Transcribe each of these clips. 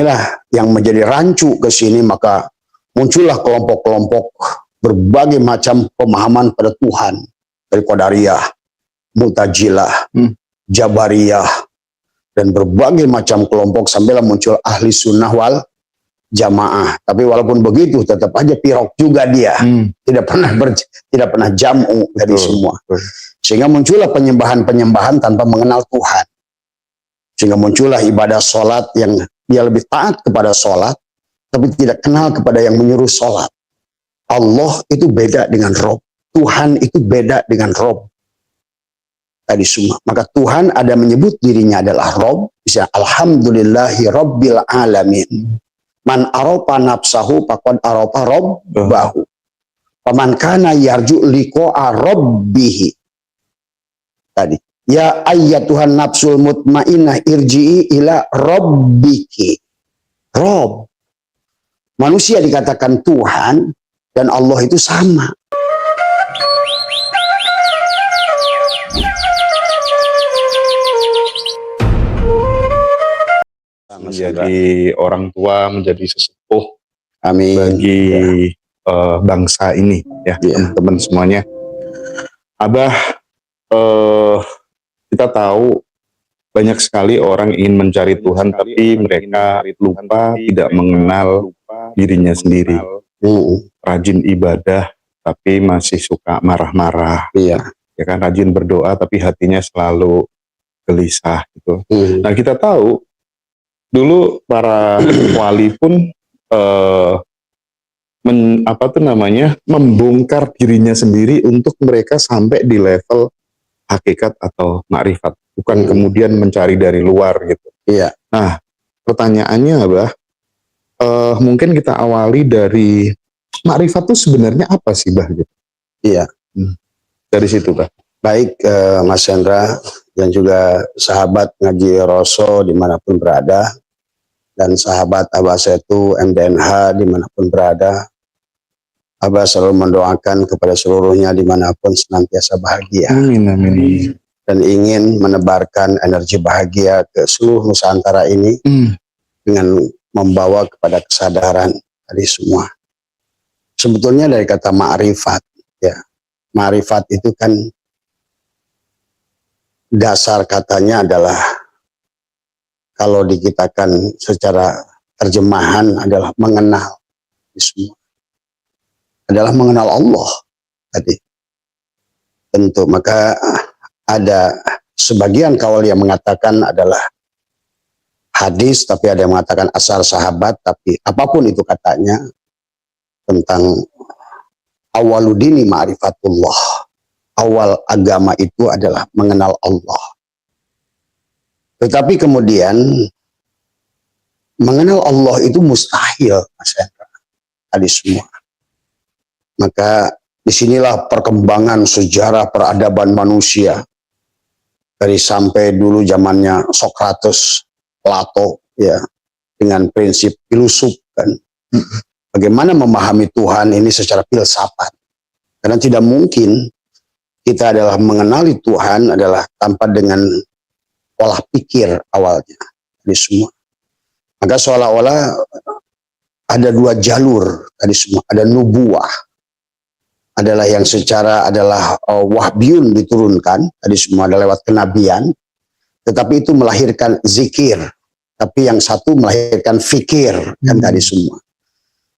Inilah yang menjadi rancu ke sini, maka muncullah kelompok-kelompok berbagai macam pemahaman pada Tuhan, dari Qadariyah, Mu'tazilah, Jabariyah, dan berbagai macam kelompok sambil muncul ahli sunnah wal jamaah. Tapi walaupun begitu tetap aja pirok juga dia, tidak pernah jamu dari semua. Sehingga muncullah penyembahan-penyembahan tanpa mengenal Tuhan. Sehingga muncullah ibadah sholat yang dia lebih taat kepada sholat, tapi tidak kenal kepada yang menyuruh sholat. Allah itu beda dengan Rob. Tuhan itu beda dengan Rob. Tadi semua. Maka Tuhan ada menyebut dirinya adalah Rob. Bisa Alhamdulillahi Rabbil Alamin. Man aropa nafsahu faqad aropa Rabbahu. Paman kana yarju liqa'a Rabbihi. Tadi. Ya ayyatuhan nafsul mutmainnah irji'i ila Rabbiki. Rob. Manusia dikatakan Tuhan dan Allah itu sama. Menjadi orang tua, menjadi sesepuh. Amin. Bagi bangsa ini, ya teman-teman semuanya. Abah, kita tahu banyak sekali orang ingin mencari Tuhan, tapi mereka lupa tidak mengenal dirinya sendiri. Rajin ibadah, tapi masih suka marah-marah. Ya kan, rajin berdoa, tapi hatinya selalu gelisah gitu. Nah, kita tahu dulu para wali pun membongkar dirinya sendiri untuk mereka sampai di level hakikat atau makrifat, bukan kemudian mencari dari luar gitu. Nah, pertanyaannya Abah, mungkin kita awali dari makrifat itu sebenarnya apa sih, Bah? Gitu. Dari situ, Bah. Baik, Mas Hendra dan juga sahabat ngaji Roso dimanapun berada, dan sahabat Abah Setu MDNH dimanapun berada, Abah selalu mendoakan kepada seluruhnya dimanapun senantiasa bahagia. Amin, amin. Dan ingin menebarkan energi bahagia ke seluruh Nusantara ini dengan membawa kepada kesadaran dari semua. Sebetulnya dari kata ma'rifat, ya. Ma'rifat itu kan dasar katanya adalah, kalau dikitakan secara terjemahan adalah mengenal semua. Adalah mengenal Allah tadi. Tentu, maka ada sebagian kaul yang mengatakan adalah hadis, tapi ada yang mengatakan asar sahabat, tapi apapun itu katanya tentang awaludini ma'rifatullah. Awal agama itu adalah mengenal Allah. Tetapi kemudian mengenal Allah itu mustahil, Mas Hendra. Tadi semua. Maka disinilah perkembangan sejarah peradaban manusia. Dari sampai dulu zamannya Sokrates, Plato, ya, dengan prinsip filosof kan. Bagaimana memahami Tuhan ini secara filsafat. Karena tidak mungkin kita adalah mengenali Tuhan adalah tanpa dengan olah pikir awalnya. Tadi semua. Maka seolah-olah ada dua jalur tadi semua. Ada nubuah. Adalah yang secara adalah wahyun diturunkan, tadi semua ada lewat kenabian, tetapi itu melahirkan zikir, tapi yang satu melahirkan fikir, kan tadi semua.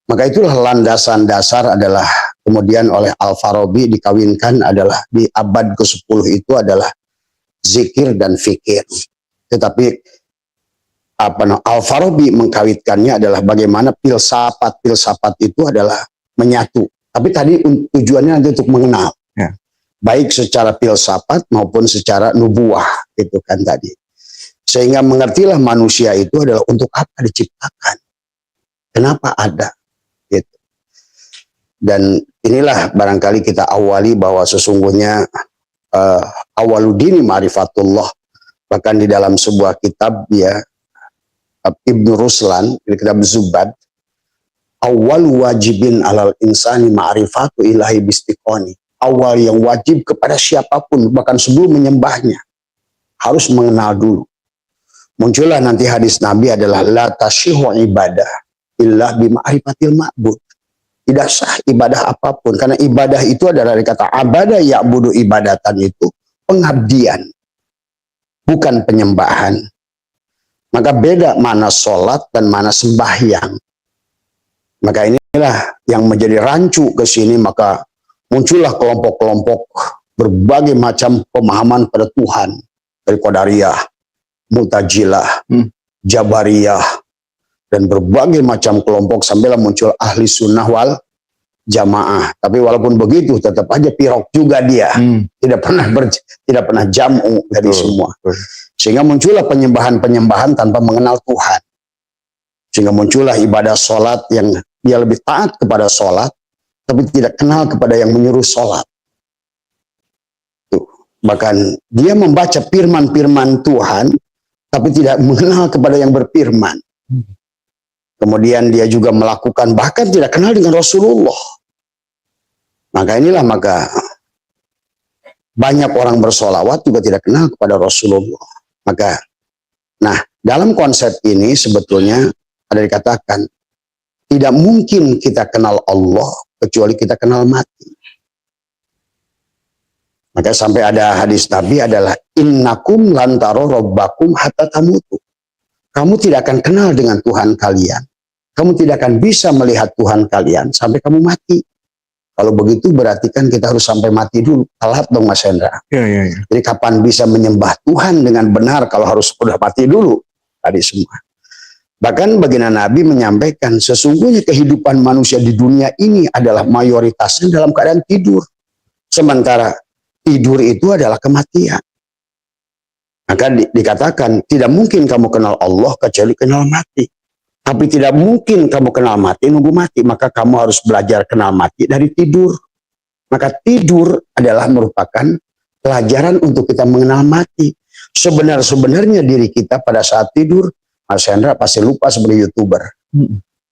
Maka itulah landasan dasar adalah kemudian oleh Al-Farabi dikawinkan adalah di abad ke-10 itu adalah zikir dan fikir. Tetapi Al-Farabi mengkawitkannya adalah bagaimana filsafat itu adalah menyatu. Tapi tadi tujuannya nanti untuk mengenal, baik secara filsafat maupun secara nubuah, itu kan tadi. Sehingga mengertilah manusia itu adalah untuk apa diciptakan, kenapa ada, gitu. Dan inilah barangkali kita awali bahwa sesungguhnya awaludini ma'rifatullah, bahkan di dalam sebuah kitab ya Ibnu Ruslan, di kitab Zubad, awal wajibin alal insani ma'rifatu ilahi bistiqoni. Awal yang wajib kepada siapapun, bahkan sebelum menyembahnya, harus mengenal dulu. muncullah nanti hadis Nabi adalah la tashihu ibadah illa bima'rifatil ma'bud. Tidak sah ibadah apapun, karena ibadah itu adalah dari kata abada ya'budu ibadatan, itu pengabdian, bukan penyembahan. Maka beda mana sholat dan mana sembahyang. Maka inilah yang menjadi rancu ke sini, maka muncullah kelompok-kelompok berbagai macam pemahaman pada Tuhan, dari Qadariyah, Mu'tazilah, Jabariyah, dan berbagai macam kelompok, sampailah muncul ahli sunnah wal jamaah. Tapi walaupun begitu tetap aja pirok juga dia, tidak pernah jamu dari semua. Sehingga muncullah penyembahan-penyembahan tanpa mengenal Tuhan. Sehingga muncullah ibadah sholat yang dia lebih taat kepada sholat, tapi tidak kenal kepada yang menyuruh sholat. Tuh. Bahkan dia membaca firman-firman Tuhan, tapi tidak mengenal kepada yang berfirman. Kemudian dia juga melakukan, bahkan tidak kenal dengan Rasulullah. Maka inilah, maka banyak orang bersolawat juga tidak kenal kepada Rasulullah. Maka, nah dalam konsep ini sebetulnya ada dikatakan, tidak mungkin kita kenal Allah kecuali kita kenal mati. Maka sampai ada hadis Nabi adalah innakum lantaro robbakum hatta tamutu. Kamu tidak akan kenal dengan Tuhan kalian. Kamu tidak akan bisa melihat Tuhan kalian sampai kamu mati. Kalau begitu berarti kan kita harus sampai mati dulu. Telat dong Mas Hendra. Ya. Jadi kapan bisa menyembah Tuhan dengan benar kalau harus sudah mati dulu? Tadi semua. Bahkan baginda Nabi menyampaikan sesungguhnya kehidupan manusia di dunia ini adalah mayoritasnya dalam keadaan tidur. Sementara tidur itu adalah kematian. Maka dikatakan tidak mungkin kamu kenal Allah kecuali kenal mati. Tapi tidak mungkin kamu kenal mati nunggu mati. Maka kamu harus belajar kenal mati dari tidur. Maka tidur adalah merupakan pelajaran untuk kita mengenal mati. Sebenarnya diri kita pada saat tidur, Mas Hendra pasti lupa sebagai YouTuber.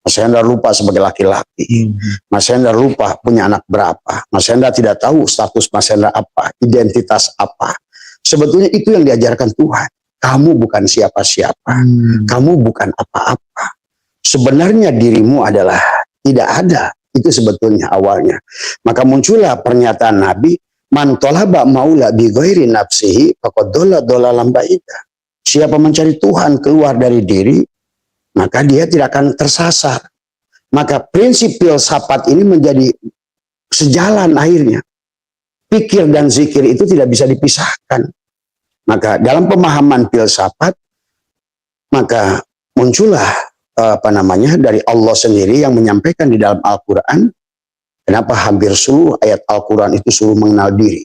Mas Hendra lupa sebagai laki-laki. Mas Hendra lupa punya anak berapa. Mas Hendra tidak tahu status Mas Hendra apa, identitas apa. Sebetulnya itu yang diajarkan Tuhan. Kamu bukan siapa-siapa. Kamu bukan apa-apa. Sebenarnya dirimu adalah tidak ada. Itu sebetulnya awalnya. Maka muncullah pernyataan Nabi, man tolaba maula bi ghairi nafsihi faqad dhalalan ba'ida. Siapa mencari Tuhan keluar dari diri, maka dia tidak akan tersasar. Maka prinsip filsafat ini menjadi sejalan akhirnya. Pikir dan zikir itu tidak bisa dipisahkan. Maka dalam pemahaman filsafat, maka muncullah dari Allah sendiri yang menyampaikan di dalam Al-Quran. Kenapa hampir seluruh ayat Al-Quran itu suruh mengenal diri,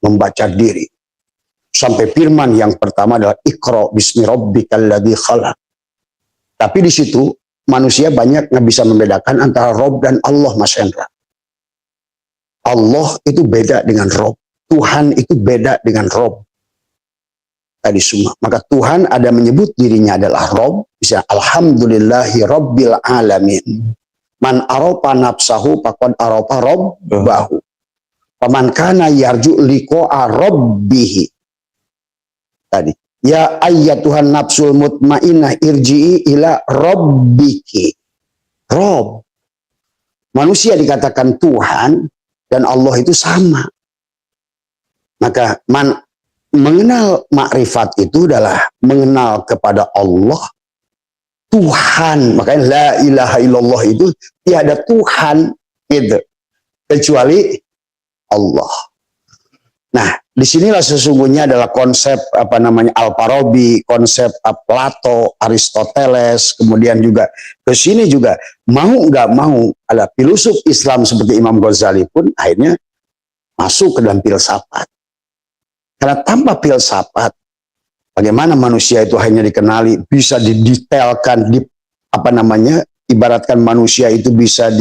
membaca diri. Sampai firman yang pertama adalah Iqra bismi rabbikal ladzi khalaq. Tapi di situ manusia banyak nggak bisa membedakan antara Rob dan Allah, Mas Hendra. Allah itu beda dengan Rob. Tuhan itu beda dengan Rob. Tadi semua. Maka Tuhan ada menyebut dirinya adalah Rob. Bisa alhamdulillahi rabbil alamin. Man aropa nafsahu faqad aropa rabbahu. Paman kana yarju liqa'a rabbihi. Tadi. Ya ayyatuhan nafsul mutmainnah irji'i ila rabbiki. Rob. Manusia dikatakan Tuhan dan Allah itu sama. Maka mengenal makrifat itu adalah mengenal kepada Allah, Tuhan. Makanya la ilaha illallah itu tiada Tuhan gitu kecuali Allah. Nah, disinilah sesungguhnya adalah konsep Al-Farabi, konsep Plato, Aristoteles, kemudian juga ke sini juga mau nggak mau ada filosof Islam seperti Imam Ghazali pun akhirnya masuk ke dalam filsafat. Karena tanpa filsafat, bagaimana manusia itu hanya dikenali, bisa didetailkan, ibaratkan manusia itu bisa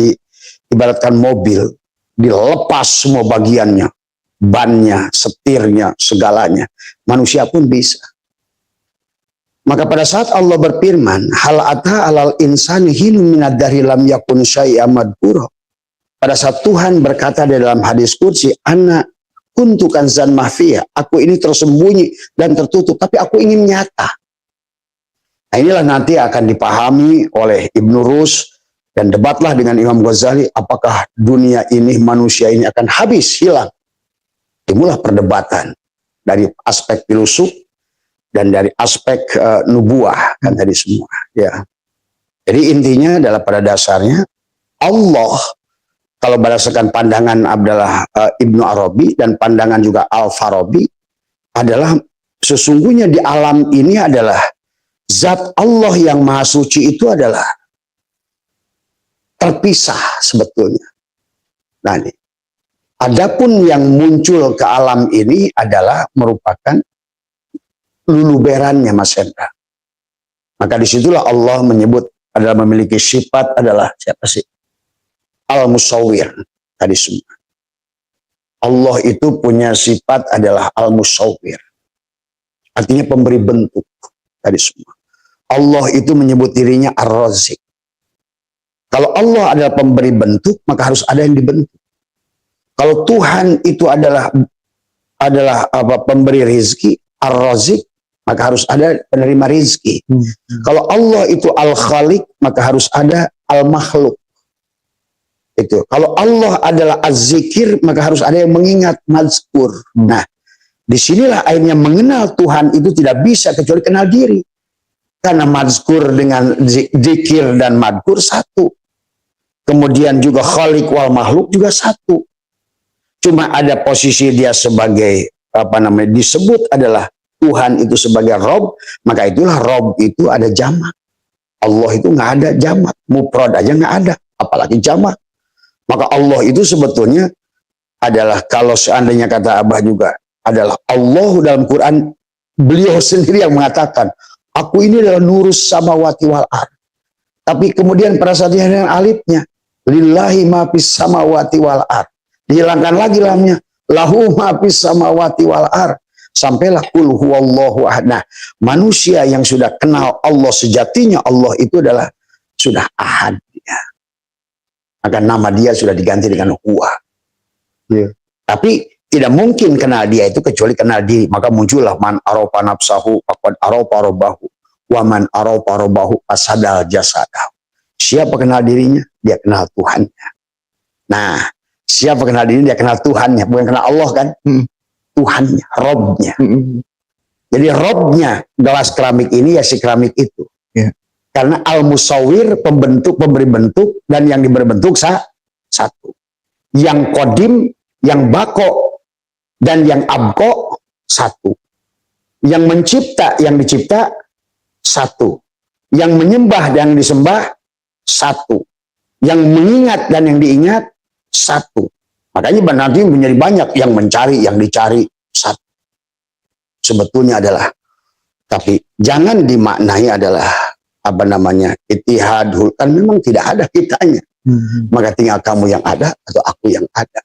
ibaratkan mobil, dilepas semua bagiannya, bannya, setirnya, segalanya. Manusia pun bisa. Maka pada saat Allah berfirman, hal ata alal insani hinun minad dari lam yakun syai'an madhura. Pada saat Tuhan berkata di dalam hadis qudsi, anak kuntu kanzan mahfiyah, aku ini tersembunyi dan tertutup, tapi aku ingin nyata. Nah, inilah nanti akan dipahami oleh Ibnu Rus dan debatlah dengan Imam Ghazali, apakah dunia ini, manusia ini akan habis, hilang. Timbullah perdebatan dari aspek filsuf dan dari aspek nubuah kan tadi semua. Ya. Jadi intinya adalah pada dasarnya Allah, kalau berdasarkan pandangan Abdullah Ibnu Arabi dan pandangan juga Al-Farabi, adalah sesungguhnya di alam ini adalah zat Allah yang maha suci itu adalah terpisah sebetulnya. Nah, ini. Adapun yang muncul ke alam ini adalah merupakan luluberannya Mas Hendra. Maka disitulah Allah menyebut adalah memiliki sifat adalah siapa sih? Al-Musawwir tadi semua. Allah itu punya sifat adalah Al-Musawwir. Artinya pemberi bentuk tadi semua. Allah itu menyebut dirinya Ar-Razik. Kalau Allah adalah pemberi bentuk, maka harus ada yang dibentuk. Kalau Tuhan itu adalah pemberi rizki, Ar-Razik, maka harus ada penerima rizki. Kalau Allah itu Al-Khaliq, maka harus ada Al-Makhluk. Itu. Kalau Allah adalah Az-Zikir, maka harus ada yang mengingat, mazkur. Nah, disinilah akhirnya mengenal Tuhan itu tidak bisa kecuali kenal diri. Karena mazkur dengan zikir dan madkur satu. Kemudian juga Khaliq wal Makhluk juga satu. Cuma ada posisi dia sebagai disebut adalah Tuhan itu sebagai Rob, maka itulah Rob itu ada jamak. Allah itu nggak ada jamak, mufrad aja nggak ada, apalagi jamak. Maka Allah itu sebetulnya adalah, kalau seandainya kata Abah juga, adalah Allah dalam Quran, beliau sendiri yang mengatakan, aku ini adalah nurus samawati wal ard. Tapi kemudian pada saat dengan alifnya, lillahi ma fis samawati wal ard. Dihilangkan lagi lamnya, lahu ma fis samawati wal ard. Sampailah kul huwallahu ahad. Nah, manusia yang sudah kenal Allah sejatinya, Allah itu adalah sudah ahad dia. Maka nama dia sudah diganti dengan huwa. Yeah. Tapi tidak mungkin kenal dia itu kecuali kenal diri. Maka muncullah man arofa nafsahu faqad arofa robbahu wa man arofa robbahu fasadal jasadahu. Siapa kenal dirinya? Dia kenal Tuhannya. Nah, siapa kenal dirinya? Dia kenal Tuhannya, bukan kenal Allah kan? Tuhannya, Robnya. Jadi Robnya gelas keramik ini ya si keramik itu. Yeah. Karena Al-Musawwir pembentuk, pemberi bentuk, dan yang diberi bentuk satu. Yang Qadim, yang Bako, dan yang Abko satu. Yang mencipta, yang dicipta satu. Yang menyembah dan disembah satu. Yang mengingat dan yang diingat satu. Makanya nanti menjadi banyak yang mencari, yang dicari satu. Sebetulnya adalah, tapi jangan dimaknai adalah ittihadul, kan memang tidak ada kitanya. Maka tinggal kamu yang ada atau aku yang ada.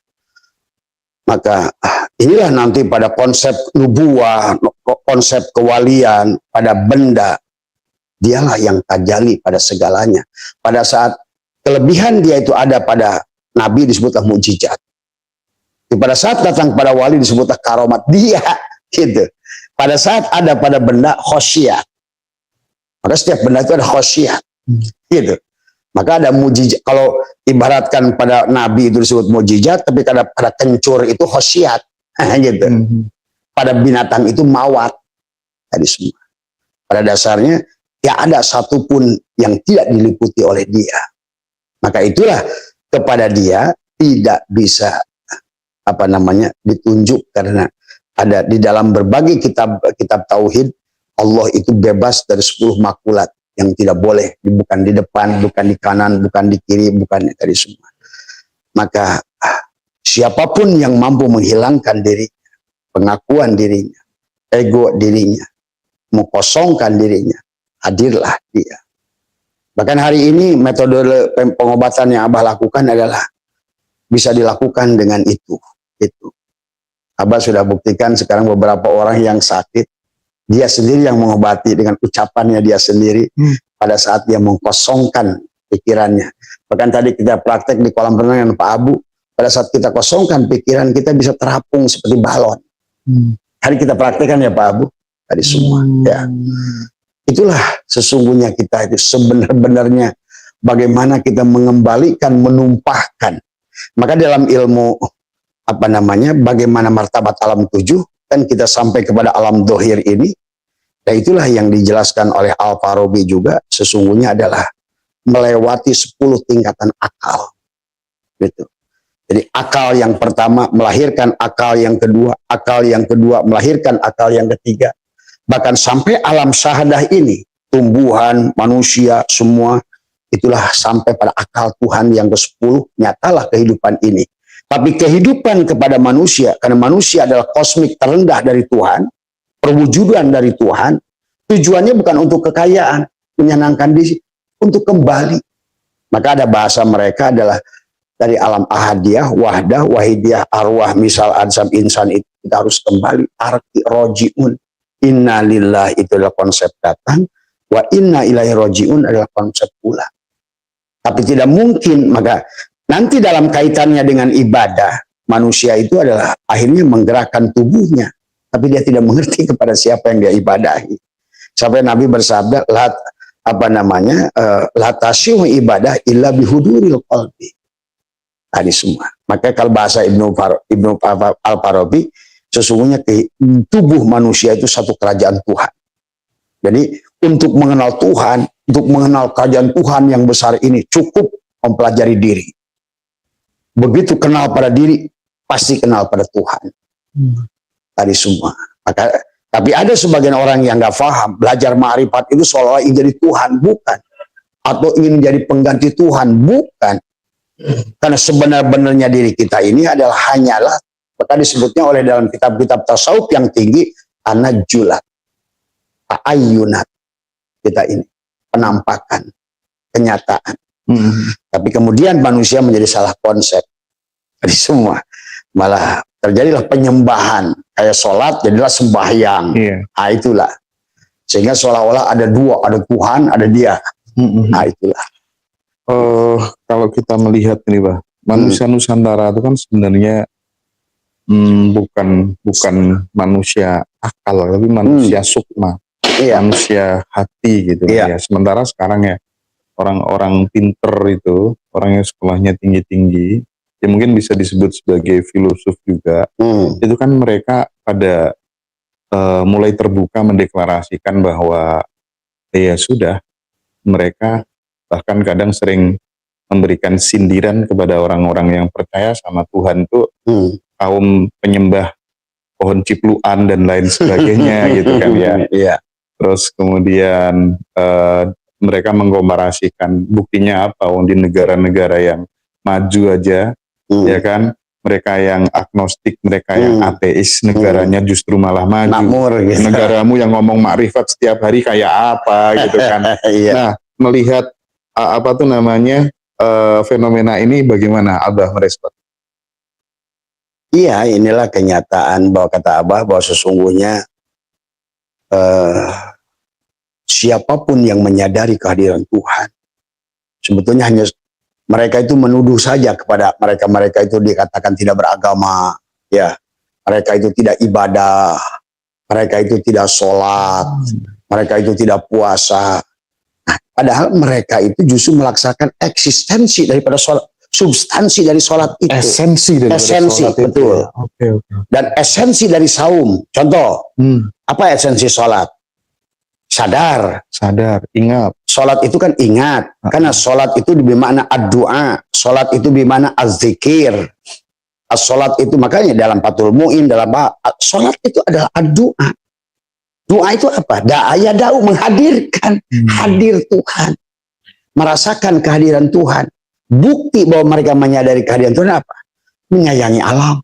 Maka inilah nanti pada konsep nubuah, konsep kewalian, pada benda, dialah yang tajali pada segalanya. Pada saat kelebihan dia itu ada pada Nabi disebutlah mukjizat. Pada saat datang pada wali disebutlah karomat dia, gitu. Pada saat ada pada benda khosyat. Maka setiap benda itu ada khosyat, gitu. Maka ada mukjizat. Kalau ibaratkan pada Nabi itu disebut mukjizat, tapi pada kencur itu khosyat, gitu. Pada binatang itu mawat. Tadi semua. Pada dasarnya ya ada satupun yang tidak diliputi oleh dia. Maka itulah kepada dia tidak bisa ditunjuk, karena ada di dalam berbagai kitab tauhid, Allah itu bebas dari 10 makulat yang tidak boleh, bukan di depan, bukan di kanan, bukan di kiri, bukan dari semua. Maka siapapun yang mampu menghilangkan dirinya, pengakuan dirinya, ego dirinya, mengkosongkan dirinya, hadirlah dia. Bahkan hari ini metode pengobatan yang Abah lakukan adalah bisa dilakukan dengan itu. Abah sudah buktikan sekarang beberapa orang yang sakit, dia sendiri yang mengobati dengan ucapannya dia sendiri pada saat dia mengkosongkan pikirannya. Bahkan tadi kita praktek di kolam renang dengan Pak Abu, pada saat kita kosongkan pikiran kita bisa terapung seperti balon. Hari kita praktekkan ya Pak Abu, tadi semua. Ya. Itulah sesungguhnya kita itu sebenarnya bagaimana kita mengembalikan, menumpahkan. Maka dalam ilmu bagaimana martabat alam 7, kan kita sampai kepada alam dohir ini. Dan itulah yang dijelaskan oleh Al-Farabi juga, sesungguhnya adalah melewati 10 tingkatan akal. Gitu. Jadi akal yang pertama melahirkan akal yang kedua melahirkan akal yang ketiga. Bahkan sampai alam syahadah ini, tumbuhan, manusia, semua, itulah sampai pada akal Tuhan yang ke-10, nyatalah kehidupan ini. Tapi kehidupan kepada manusia, karena manusia adalah kosmik terendah dari Tuhan, perwujudan dari Tuhan, tujuannya bukan untuk kekayaan, menyenangkan diri, untuk kembali. Maka ada bahasa mereka adalah dari alam ahadiyah, wahdah, wahidiyah, arwah, misal, ansam, insan, itu kita harus kembali. Arti roji'un. Inna lillah itu adalah konsep datang, wa inna ilaihi roji'un adalah konsep pulang. Tapi tidak mungkin, maka nanti dalam kaitannya dengan ibadah, manusia itu adalah akhirnya menggerakkan tubuhnya, tapi dia tidak mengerti kepada siapa yang dia ibadahi. Sampai Nabi bersabda, la tasyuhu ibadah illa bihuduril qalbi. Tadi semua. Maka kalau bahasa Ibnu Al-Farabi, sesungguhnya tubuh manusia itu satu kerajaan Tuhan. Jadi untuk mengenal Tuhan, untuk mengenal kerajaan Tuhan yang besar ini, cukup mempelajari diri. Begitu kenal pada diri, pasti kenal pada Tuhan. Tadi semua. Maka, tapi ada sebagian orang yang nggak paham, belajar ma'rifat itu seolah-olah ingin jadi Tuhan, bukan. Atau ingin menjadi pengganti Tuhan, bukan. Karena sebenar-benarnya diri kita ini adalah hanyalah, maka disebutnya oleh dalam kitab-kitab tasawuf yang tinggi, anajulat, ayunat, kita ini, penampakan, kenyataan. Tapi kemudian manusia menjadi salah konsep. Jadi semua, malah terjadilah penyembahan, kayak sholat jadilah sembahyang. Nah itulah. Sehingga seolah-olah ada dua, ada Tuhan, ada dia. Nah itulah. Kalau kita melihat ini, Pak, manusia Nusantara itu kan sebenarnya bukan manusia akal, tapi manusia sukma, manusia hati gitu. Ya. Sementara sekarang ya orang-orang pinter itu, orang yang sekolahnya tinggi-tinggi, ya mungkin bisa disebut sebagai filosof juga. Itu kan mereka pada mulai terbuka mendeklarasikan bahwa ya sudah, mereka bahkan kadang sering memberikan sindiran kepada orang-orang yang percaya sama Tuhan tuh kaum penyembah pohon cipluan dan lain sebagainya gitu kan ya. Terus kemudian mereka mengkomparasikan buktinya apa di negara-negara yang maju aja ya kan, mereka yang agnostik, mereka yang ateis, negaranya justru malah maju. Makmur, gitu. Negaramu yang ngomong makrifat setiap hari kayak apa gitu kan. Nah, melihat fenomena ini bagaimana Abah merespon? Iya, inilah kenyataan bahwa kata Abah bahwa sesungguhnya siapapun yang menyadari kehadiran Tuhan, sebetulnya hanya mereka itu menuduh saja kepada mereka itu dikatakan tidak beragama, ya, mereka itu tidak ibadah, mereka itu tidak sholat, mereka itu tidak puasa. Nah, padahal mereka itu justru melaksanakan eksistensi daripada sholat, substansi dari sholat itu. Esensi sholat betul. Ya. Okay. Dan esensi dari saum. Contoh, apa esensi sholat? Sadar, ingat. Sholat itu kan ingat, karena sholat itu bermakna ad-du'a, sholat itu bermakna az-zikir. Sholat itu makanya dalam Fathul Mu'in, dalam sholat itu adalah ad-du'a. Doa itu apa? Da'u menghadirkan, hadir Tuhan. Merasakan kehadiran Tuhan. Bukti bahwa mereka menyadari kehadiran Tuhan apa? Menyayangi alam.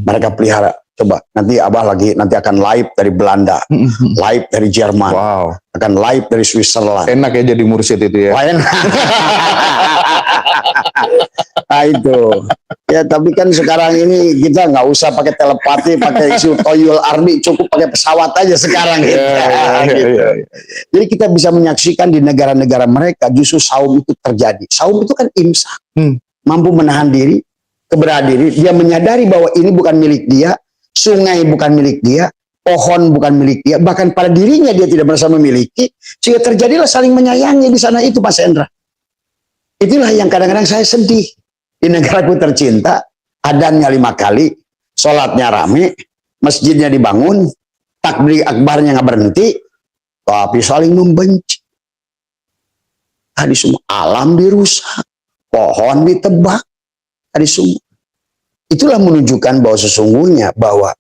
Mereka pelihara. Coba, nanti Abah nanti akan live dari Belanda, live dari Jerman, akan live dari Switzerland. Enak ya jadi mursyid itu ya. Nah itu. Ya tapi kan sekarang ini kita nggak usah pakai telepati, pakai isu toyul ardi, cukup pakai pesawat aja sekarang gitu. Jadi kita bisa menyaksikan di negara-negara mereka justru saum itu terjadi. Saum itu kan imsak, mampu menahan diri, keberanian diri, dia menyadari bahwa ini bukan milik dia, sungai bukan milik dia, pohon bukan milik dia, bahkan pada dirinya dia tidak merasa memiliki, sehingga terjadilah saling menyayangi di sana itu, Mas Hendra. Itulah yang kadang-kadang saya sedih. Di negaraku tercinta, adzannya 5 kali, sholatnya rame, masjidnya dibangun, takbir akbarnya nggak berhenti, tapi saling membenci. Tadi semua alam dirusak, pohon ditebak, tadi semua. Itulah menunjukkan bahwa sesungguhnya bahwa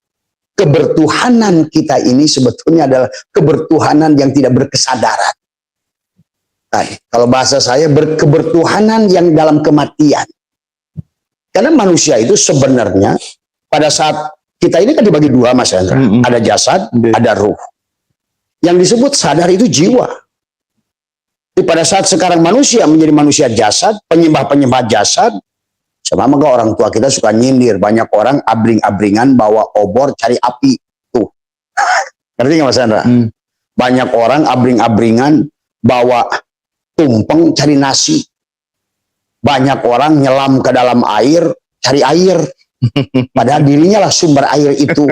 kebertuhanan kita ini sebetulnya adalah kebertuhanan yang tidak berkesadaran. Tadi, kalau bahasa saya kebertuhanan yang dalam kematian. Karena manusia itu sebenarnya pada saat kita ini kan dibagi dua, Mas Hendra. Ada jasad, ada ruh. Yang disebut sadar itu jiwa. Jadi pada saat sekarang manusia menjadi manusia jasad, penyembah-penyembah jasad, sama maka orang tua kita suka nyindir. Banyak orang abring-abringan bawa obor cari api. Tuh. Ngerti nggak Mas Hendra? Banyak orang abring-abringan bawa tumpeng cari nasi. Banyak orang nyelam ke dalam air cari air. Padahal dirinya lah sumber air itu.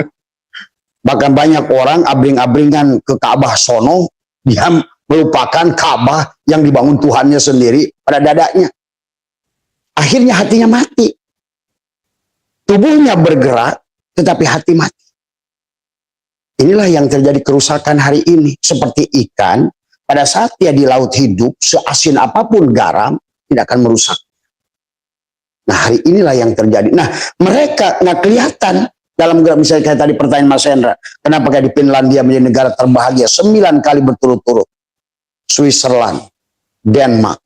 Bahkan banyak orang abring-abringan ke Ka'bah sono, dia melupakan Ka'bah yang dibangun Tuhannya sendiri pada dadanya. Akhirnya hatinya mati. Tubuhnya bergerak, tetapi hati mati. Inilah yang terjadi kerusakan hari ini. Seperti ikan, pada saat dia di laut hidup, seasin apapun garam, tidak akan merusak. Nah, hari inilah yang terjadi. Nah, mereka nggak kelihatan dalam gerak, misalnya kayak tadi pertanyaan Mas Hendra, kenapa kayak di Finlandia menjadi negara terbahagia 9 kali berturut-turut, Switzerland, Denmark,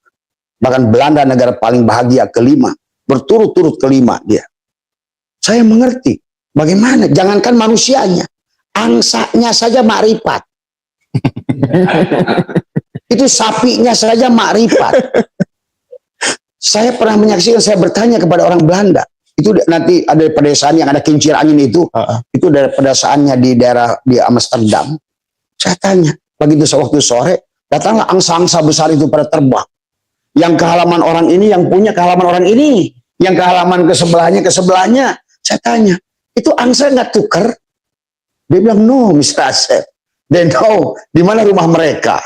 bahkan Belanda negara paling bahagia kelima, berturut-turut kelima dia. Saya mengerti bagaimana, jangankan manusianya, angsanya saja makrifat. Itu sapinya saja makrifat. Saya pernah menyaksikan, saya bertanya kepada orang Belanda, itu nanti ada pedesaan yang ada kincir angin itu dari pedesaannya di daerah di Amsterdam. Saya tanya, begitu waktu sore, datanglah angsa-angsa besar itu pada terbang. Yang ke halaman orang ini, yang punya ke halaman orang ini, yang ke halaman ke sebelahnya. Saya tanya, itu angsa nggak tuker? Dia bilang, no, Mr. Asep. They know di mana rumah mereka.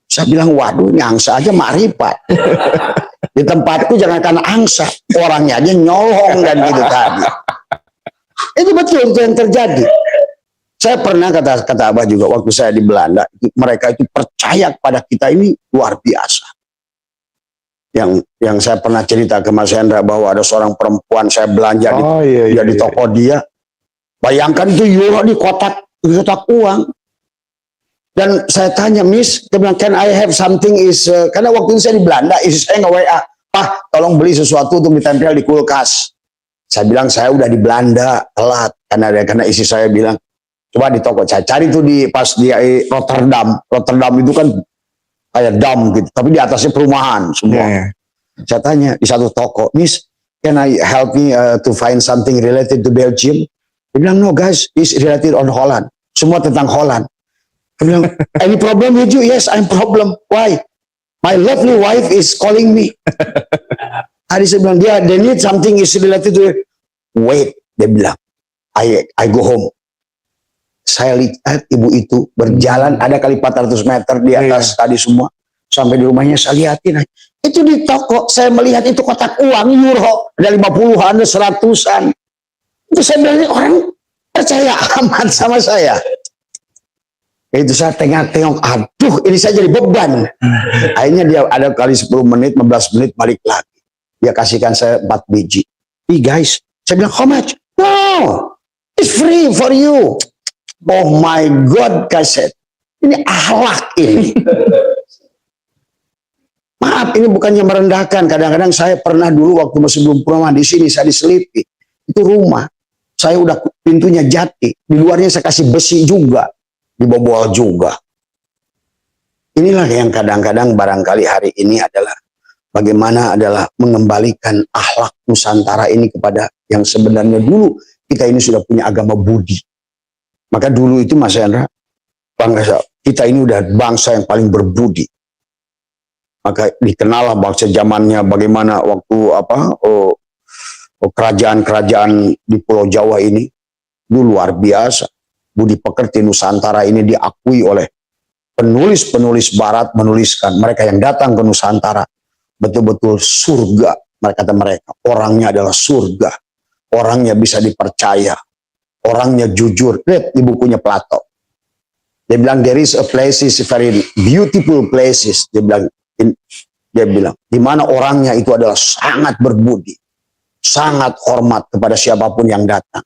Saya bilang, waduh, ini angsa aja makrifat. Di tempatku jangankan angsa, orangnya aja nyolong dan gitu tadi. Itu betul itu yang terjadi. Saya pernah kata Abah juga waktu saya di Belanda, mereka itu percaya pada kita ini luar biasa. Yang saya pernah cerita ke Mas Hendra bahwa ada seorang perempuan saya belanja di toko dia. Bayangkan itu euro di kotak uang. Dan saya tanya, Miss, dia bilang, can I have something karena waktu itu saya di Belanda, saya nggak WA, Pak, tolong beli sesuatu untuk ditempel di kulkas. Saya bilang, saya udah di Belanda, telat. Karena isi saya bilang, coba di toko, saya cari tuh pas di Rotterdam. Rotterdam itu kan kayak dam gitu, tapi di atasnya perumahan semua. Saya tanya di satu toko, Miss, can I help me to find something related to Belgium? Dia bilang, no guys, it's related on Holland. Semua tentang Holland. Dia bilang, any problem with you? Yes, I'm problem. Why? My lovely wife is calling me. Tadi saya bilang, they need something is related to it. Wait, dia bilang, I go home. Saya lihat ibu itu berjalan ada kali 400 meter di atas tadi semua. Sampai di rumahnya saya lihatin. Itu di toko, saya melihat itu kotak uang euro. Ada 50-an, ada 100-an. Itu saya bilang, orang percaya amat sama saya. Itu saya tengok-tengok, aduh ini saya jadi beban. Akhirnya dia ada kali 10 menit, 15 menit balik lagi. Dia kasihkan saya 4 biji. Hey guys, saya bilang, how much? No, it's free for you. Oh my God, kaset. Ini akhlak ini. Maaf, ini bukannya merendahkan. Kadang-kadang saya pernah dulu waktu masih belum rumah di sini, saya diselipi. Itu rumah. Saya udah pintunya jati. Di luarnya saya kasih besi juga. Dibobol juga. Inilah yang kadang-kadang barangkali hari ini adalah bagaimana adalah mengembalikan akhlak Nusantara ini kepada yang sebenarnya dulu kita ini sudah punya agama budi. Maka dulu itu Mas Hendra, bangsa kita ini udah bangsa yang paling berbudi. Maka dikenal bangsa zamannya bagaimana waktu kerajaan-kerajaan di Pulau Jawa ini dulu luar biasa. budi pekerti Nusantara ini diakui oleh penulis-penulis barat, menuliskan mereka yang datang ke Nusantara betul-betul surga. Kata mereka, orangnya adalah surga, orangnya bisa dipercaya, orangnya jujur. Lihat di bukunya Plato, dia bilang there is a places, very beautiful places. Dia bilang di mana orangnya itu adalah sangat berbudi, sangat hormat kepada siapapun yang datang.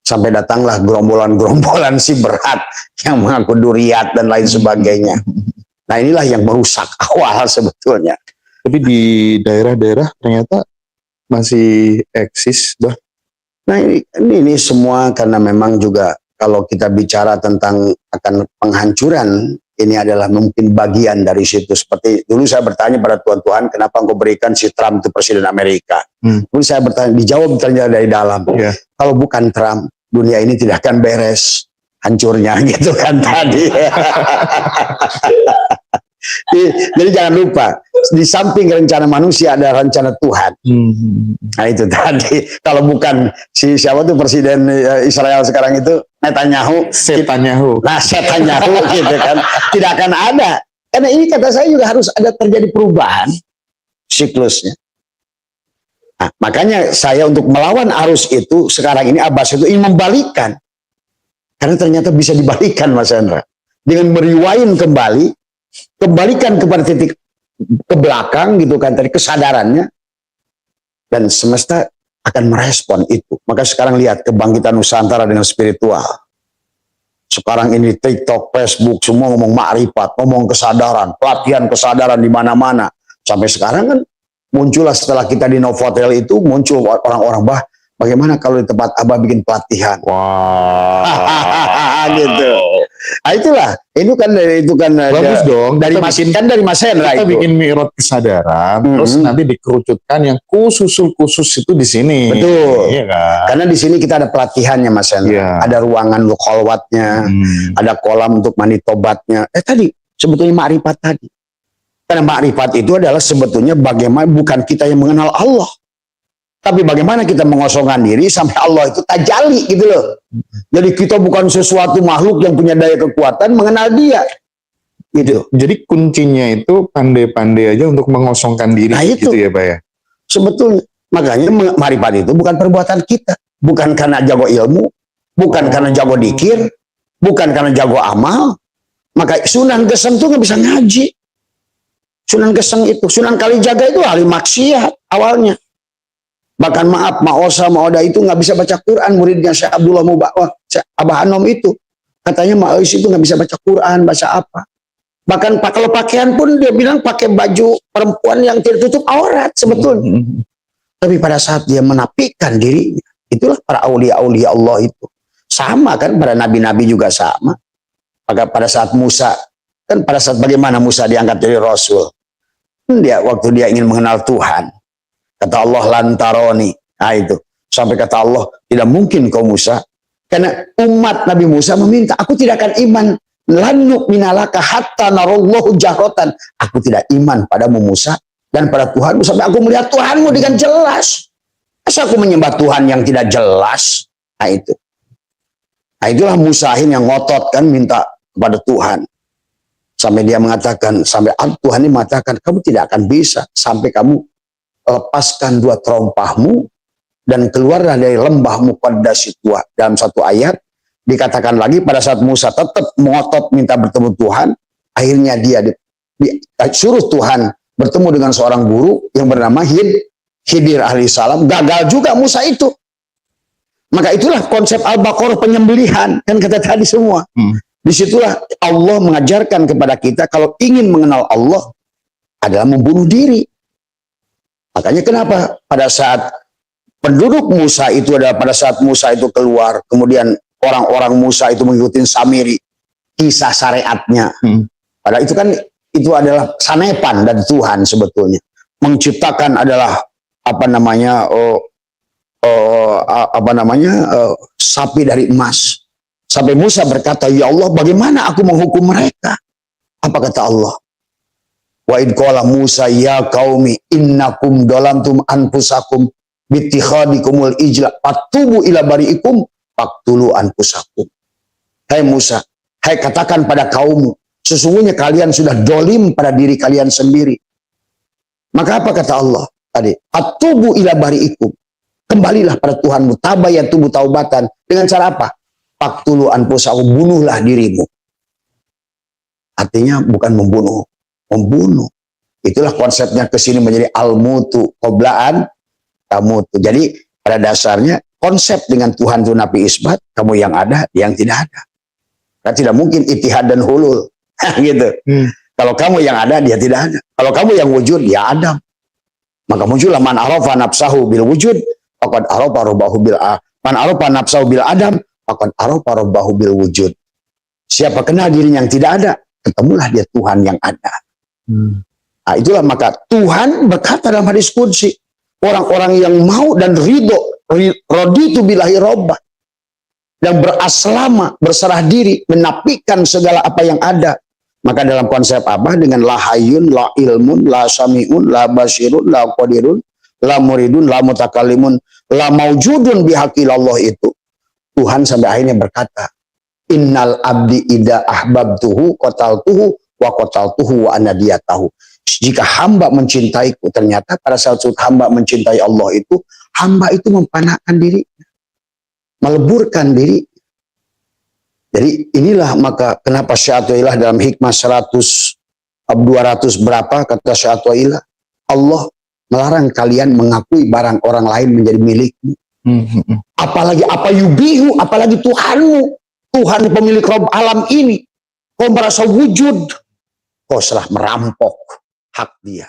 Sampai datanglah gerombolan-gerombolan si berat yang mengaku duriat dan lain sebagainya. Nah, inilah yang merusak awal sebetulnya. Tapi di daerah-daerah ternyata masih eksis, bah. Nah, ini semua karena memang juga kalau kita bicara tentang akan penghancuran, ini adalah mungkin bagian dari situ. Seperti dulu saya bertanya pada Tuhan, kenapa engkau berikan si Trump itu presiden Amerika? Kemudian saya bertanya, dijawab ternyata dari dalam. Kalau bukan Trump, dunia ini tidak akan beres hancurnya, gitu kan tadi. Jadi jangan lupa, di samping rencana manusia ada rencana Tuhan. Nah itu tadi, kalau bukan si siapa tuh presiden Israel sekarang itu, Netanyahu. Nah Netanyahu gitu kan, tidak akan ada. Karena ini kata saya juga harus ada terjadi perubahan siklusnya. Nah, makanya saya untuk melawan arus itu, sekarang ini Abbas itu ingin membalikkan. Karena ternyata bisa dibalikan Mas Hendra. Dengan meriwain kembali, kembalikan kepada titik ke belakang gitu kan tadi kesadarannya, dan semesta akan merespon itu. Maka sekarang lihat kebangkitan Nusantara dengan spiritual. Sekarang ini TikTok, Facebook semua ngomong makrifat, ngomong kesadaran, pelatihan kesadaran di mana-mana. Sampai sekarang kan muncullah setelah kita di Novotel itu muncul orang-orang, bah bagaimana kalau di tempat Abah bikin pelatihan? Wah, gitu. Nah, itulah, itu kan bagus dong. Dari Mas Hendra kita itu bikin mi'raj kesadaran, terus nanti dikerucutkan yang khusus itu di sini. Betul. Iya kan? Karena di sini kita ada pelatihannya Mas Hendra. Ada ruangan untuk kholwatnya, ada kolam untuk mandi tobatnya. Tadi sebetulnya makrifat tadi. Karena makrifat itu adalah sebetulnya bagaimana bukan kita yang mengenal Allah, tapi bagaimana kita mengosongkan diri sampai Allah itu tajalli gitu loh. Jadi kita bukan sesuatu makhluk yang punya daya kekuatan mengenal dia. Gitu. Jadi kuncinya itu pandai-pandai aja untuk mengosongkan diri. Nah, itu. Gitu ya Pak ya. Sebetulnya. Makanya makrifat itu bukan perbuatan kita. Bukan karena jago ilmu. Bukan karena jago dikir. Bukan karena jago amal. Maka Sunan Geseng itu nggak bisa ngaji. Sunan Geseng itu. Sunan Kalijaga itu ahli maksiat awalnya. Bahkan maaf, Ma'osa, Ma'oda itu nggak bisa baca Quran. Muridnya Syekh Abdullah Mubawah, Syekh Abah Anom itu. Katanya Ma'ois itu nggak bisa baca Quran, baca apa. Bahkan kalau pakaian pun dia bilang pakai baju perempuan yang tidak tutup aurat sebetulnya. Tapi pada saat dia menapikan dirinya, itulah para aulia-aulia Allah itu. Sama kan, pada nabi-nabi juga sama. Maka pada saat Musa, kan pada saat bagaimana Musa diangkat jadi Rasul. Waktu dia ingin mengenal Tuhan. Kata Allah lantaroni. Nah itu. Sampai kata Allah, tidak mungkin kau Musa. Karena umat Nabi Musa meminta, aku tidak akan iman. Lanuk minalaka hatta narallahu jahrotan. Aku tidak iman padamu Musa. Dan pada Tuhanmu sampai aku melihat Tuhanmu dengan jelas. Masa aku menyembah Tuhan yang tidak jelas? Nah itu. Nah itulah Musahin yang ngotot kan minta kepada Tuhan. Sampai dia mengatakan, sampai Tuhan ini mengatakan, kamu tidak akan bisa sampai kamu lepaskan dua terompahmu dan keluarlah dari lembah Muqaddas itu. Dalam satu ayat dikatakan lagi pada saat Musa tetap ngotot minta bertemu Tuhan, akhirnya dia disuruh Tuhan bertemu dengan seorang guru yang bernama Khidir alaihissalam. Gagal juga Musa itu. Maka itulah konsep Al-Baqarah penyembelihan kan kata tadi semua. Disitulah Allah mengajarkan kepada kita kalau ingin mengenal Allah adalah membunuh diri. Makanya kenapa pada saat penduduk Musa itu adalah pada saat Musa itu keluar, kemudian orang-orang Musa itu mengikuti Samiri, kisah syariatnya. Padahal itu kan itu adalah sanepan dari Tuhan sebetulnya. Menciptakan adalah sapi dari emas. Sampai Musa berkata, ya Allah bagaimana aku menghukum mereka? Apa kata Allah? Wa id qala Musa ya qaumi innakum dalamtum anfusakum bittikhadikumul ijla fatubu ila bariikum faqtulu anfusakum. hai Musa, hai katakan pada kaummu, sesungguhnya kalian sudah dolim pada diri kalian sendiri. Maka apa kata Allah tadi? Atubu ila bari'ikum. Kembalilah pada Tuhanmu, tabayatubu taubatan. Dengan cara apa? Faktulu anfusakum, bunuhlah dirimu. Artinya bukan membunuh, membunuh. Itulah konsepnya kesini menjadi al-mutu qoblaan tamutu. Jadi pada dasarnya konsep dengan Tuhan itu nafi isbat, kamu yang ada, yang tidak ada. Kan tidak mungkin itihad dan hulul. Gitu. Kalau kamu yang ada, dia tidak ada. Kalau kamu yang wujud, dia ada. Maka muncullah man arafa nafsahu bil wujud, faqad arafa rabbahu bil man arafa nafsahu bil adam, faqad arafa rabbahu bil wujud. Siapa kenal dirinya yang tidak ada, ketemulah dia Tuhan yang ada. Nah, itulah maka Tuhan berkata dalam hadis qudsi, orang-orang yang mau dan ridho, raditu billahi robba, dan beraslama, berserah diri, menafikan segala apa yang ada. Maka dalam konsep apa? Dengan la hayyun, la ilmun, la sami'un, la basirun, la qadirun, la muridun, la mutakalimun, la maujudun bihaqillallah itu. Tuhan sampai akhirnya berkata, innal abdi ida ahbabtuhu qataltuhu wa qataltuhu wa anadiyatahu. Jika hamba mencintaiku, ternyata pada saat hamba mencintai Allah itu, hamba itu mempanahkan diri, meleburkan diri. Jadi inilah maka kenapa Syaikhullah dalam hikmah 200 berapa kata Syaikhullah, Allah melarang kalian mengakui barang orang lain menjadi milikmu. Apalagi apa yubihu, apalagi Tuhanmu, Tuhan pemilik Rabb alam ini, kau merasa wujud, kau telah merampok hak dia.